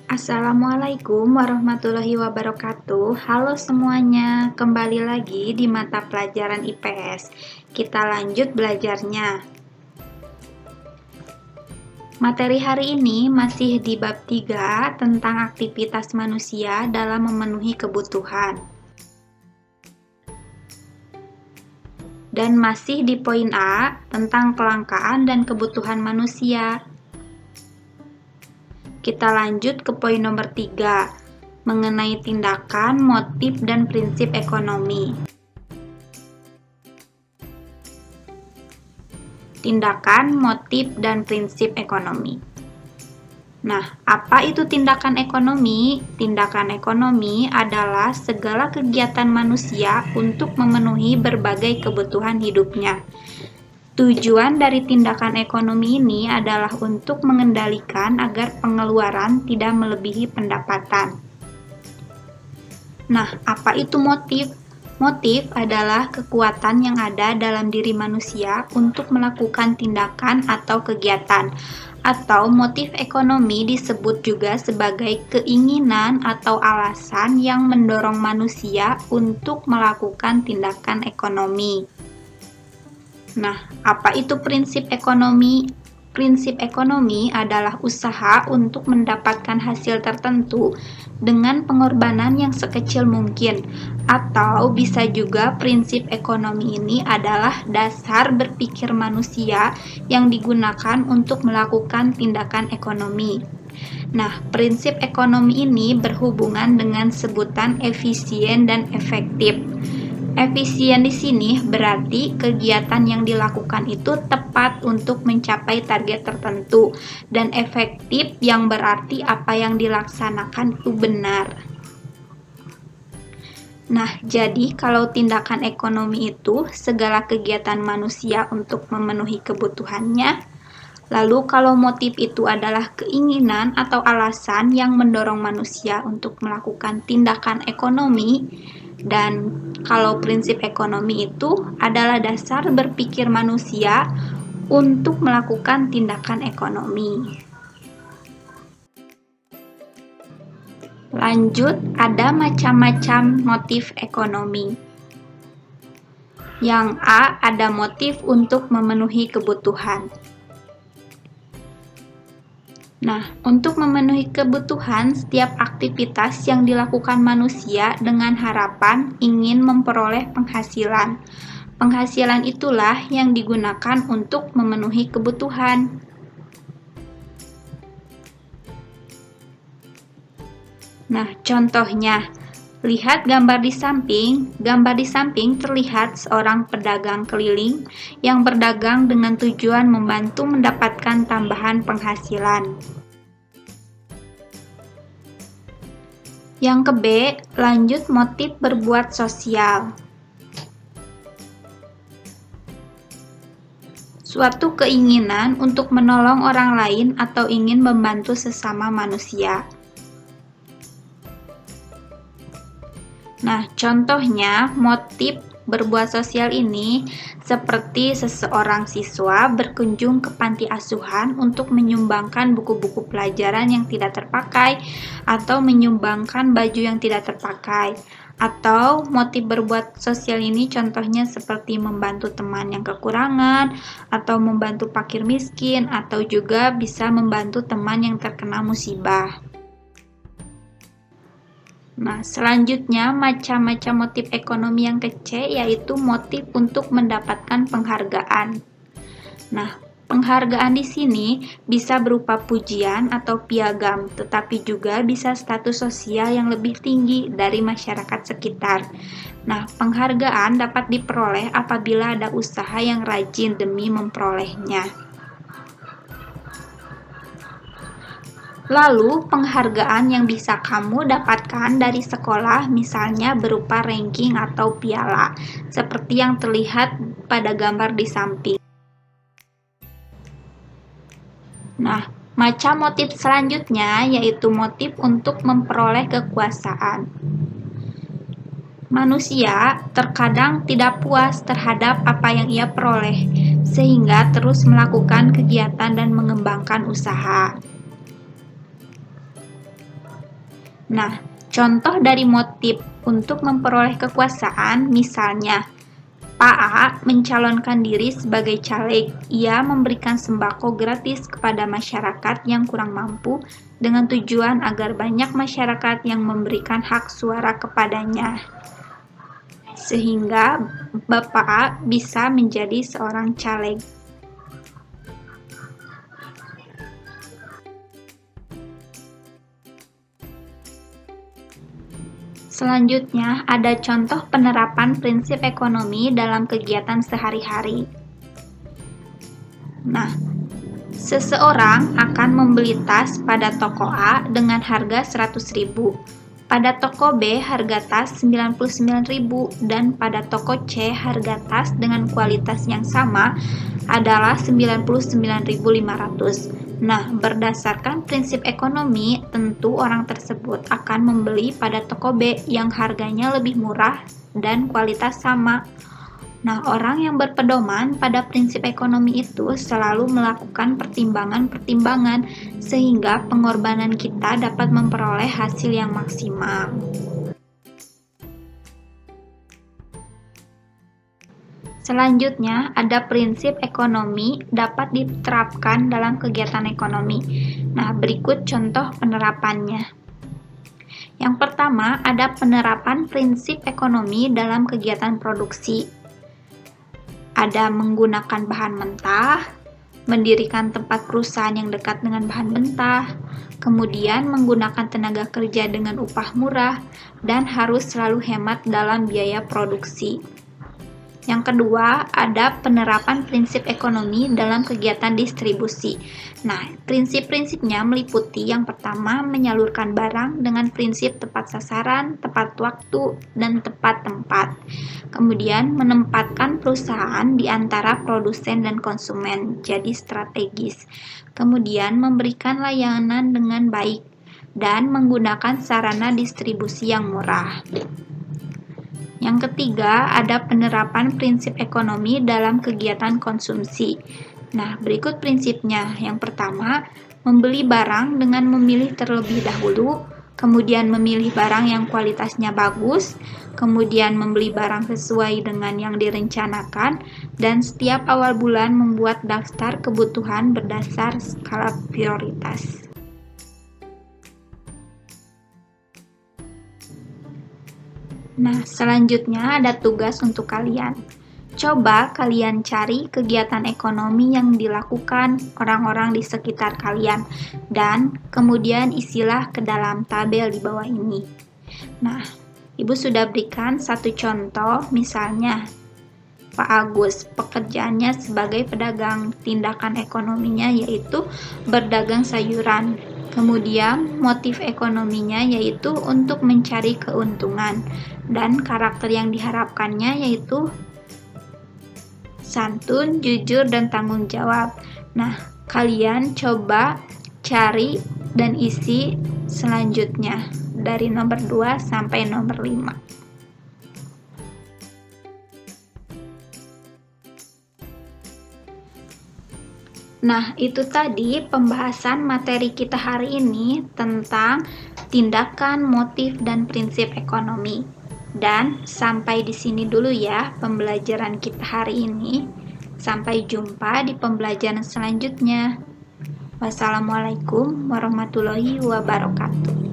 Assalamualaikum warahmatullahi wabarakatuh. Halo semuanya, kembali lagi di mata pelajaran IPS. Kita lanjut belajarnya. Materi hari ini masih di bab 3 tentang aktivitas manusia dalam memenuhi kebutuhan. Dan masih di poin A tentang kelangkaan dan kebutuhan manusia. Kita lanjut ke poin nomor 3, mengenai tindakan, motif, dan prinsip ekonomi. Tindakan, motif, dan prinsip ekonomi. Nah, apa itu tindakan ekonomi? Tindakan ekonomi adalah segala kegiatan manusia untuk memenuhi berbagai kebutuhan hidupnya. Tujuan dari tindakan ekonomi ini adalah untuk mengendalikan agar pengeluaran tidak melebihi pendapatan. Nah, apa itu motif? Motif adalah kekuatan yang ada dalam diri manusia untuk melakukan tindakan atau kegiatan. Atau motif ekonomi disebut juga sebagai keinginan atau alasan yang mendorong manusia untuk melakukan tindakan ekonomi. Nah, apa itu prinsip ekonomi? Prinsip ekonomi adalah usaha untuk mendapatkan hasil tertentu dengan pengorbanan yang sekecil mungkin. Atau bisa juga prinsip ekonomi ini adalah dasar berpikir manusia yang digunakan untuk melakukan tindakan ekonomi. Nah, prinsip ekonomi ini berhubungan dengan sebutan efisien dan efektif. Efisien di sini berarti kegiatan yang dilakukan itu tepat untuk mencapai target tertentu, dan efektif yang berarti apa yang dilaksanakan itu benar. Nah, jadi kalau tindakan ekonomi itu segala kegiatan manusia untuk memenuhi kebutuhannya. Lalu kalau motif itu adalah keinginan atau alasan yang mendorong manusia untuk melakukan tindakan ekonomi. Dan kalau prinsip ekonomi itu adalah dasar berpikir manusia untuk melakukan tindakan ekonomi. Lanjut, ada macam-macam motif ekonomi. Yang A, ada motif untuk memenuhi kebutuhan. Nah, untuk memenuhi kebutuhan, setiap aktivitas yang dilakukan manusia dengan harapan ingin memperoleh penghasilan. Penghasilan itulah yang digunakan untuk memenuhi kebutuhan. Nah, contohnya, lihat gambar di samping. Gambar di samping terlihat seorang pedagang keliling yang berdagang dengan tujuan membantu mendapatkan tambahan penghasilan. Yang ke B, lanjut motif berbuat sosial. Suatu keinginan untuk menolong orang lain atau ingin membantu sesama manusia. Nah, contohnya motif berbuat sosial ini seperti seseorang siswa berkunjung ke panti asuhan untuk menyumbangkan buku-buku pelajaran yang tidak terpakai atau menyumbangkan baju yang tidak terpakai. Atau motif berbuat sosial ini contohnya seperti membantu teman yang kekurangan atau membantu fakir miskin atau juga bisa membantu teman yang terkena musibah. Nah, selanjutnya macam-macam motif ekonomi yang ke C, yaitu motif untuk mendapatkan penghargaan. Nah, penghargaan di sini bisa berupa pujian atau piagam, tetapi juga bisa status sosial yang lebih tinggi dari masyarakat sekitar. Nah, penghargaan dapat diperoleh apabila ada usaha yang rajin demi memperolehnya. Lalu, penghargaan yang bisa kamu dapatkan dari sekolah misalnya berupa ranking atau piala, seperti yang terlihat pada gambar di samping. Nah, macam motif selanjutnya yaitu motif untuk memperoleh kekuasaan. Manusia terkadang tidak puas terhadap apa yang ia peroleh, sehingga terus melakukan kegiatan dan mengembangkan usaha. Nah, contoh dari motif untuk memperoleh kekuasaan, misalnya, Pak A mencalonkan diri sebagai caleg. Ia memberikan sembako gratis kepada masyarakat yang kurang mampu dengan tujuan agar banyak masyarakat yang memberikan hak suara kepadanya. Sehingga Bapak A bisa menjadi seorang caleg. Selanjutnya, ada contoh penerapan prinsip ekonomi dalam kegiatan sehari-hari. Nah, seseorang akan membeli tas pada toko A dengan harga 100.000. Pada toko B harga tas 99.000 dan pada toko C harga tas dengan kualitas yang sama adalah 99.500. Nah, berdasarkan prinsip ekonomi, tentu orang tersebut akan membeli pada toko B yang harganya lebih murah dan kualitas sama. Nah, orang yang berpedoman pada prinsip ekonomi itu selalu melakukan pertimbangan-pertimbangan sehingga pengorbanan kita dapat memperoleh hasil yang maksimal. Selanjutnya, ada prinsip ekonomi dapat diterapkan dalam kegiatan ekonomi. Nah, berikut contoh penerapannya. Yang pertama, ada penerapan prinsip ekonomi dalam kegiatan produksi. Ada menggunakan bahan mentah, mendirikan tempat perusahaan yang dekat dengan bahan mentah, kemudian menggunakan tenaga kerja dengan upah murah, dan harus selalu hemat dalam biaya produksi. Yang kedua, ada penerapan prinsip ekonomi dalam kegiatan distribusi. Nah, prinsip-prinsipnya meliputi yang pertama, menyalurkan barang dengan prinsip tepat sasaran, tepat waktu, dan tepat tempat. Kemudian, menempatkan perusahaan di antara produsen dan konsumen, jadi strategis. Kemudian, memberikan layanan dengan baik, dan menggunakan sarana distribusi yang murah. Yang ketiga, ada penerapan prinsip ekonomi dalam kegiatan konsumsi. Nah, berikut prinsipnya. Yang pertama, membeli barang dengan memilih terlebih dahulu, kemudian memilih barang yang kualitasnya bagus, kemudian membeli barang sesuai dengan yang direncanakan, dan setiap awal bulan membuat daftar kebutuhan berdasar skala prioritas. Nah, selanjutnya ada tugas untuk kalian. Coba kalian cari kegiatan ekonomi yang dilakukan orang-orang di sekitar kalian dan kemudian isilah ke dalam tabel di bawah ini. Nah, Ibu sudah berikan satu contoh, misalnya Pak Agus, pekerjaannya sebagai pedagang, tindakan ekonominya yaitu berdagang sayuran. Kemudian motif ekonominya yaitu untuk mencari keuntungan dan karakter yang diharapkannya yaitu santun, jujur, dan tanggung jawab. Nah, kalian coba cari dan isi selanjutnya dari nomor 2 sampai nomor 5. Nah, itu tadi pembahasan materi kita hari ini tentang tindakan, motif, dan prinsip ekonomi. Dan sampai di sini dulu ya pembelajaran kita hari ini. Sampai jumpa di pembelajaran selanjutnya. Wassalamualaikum warahmatullahi wabarakatuh.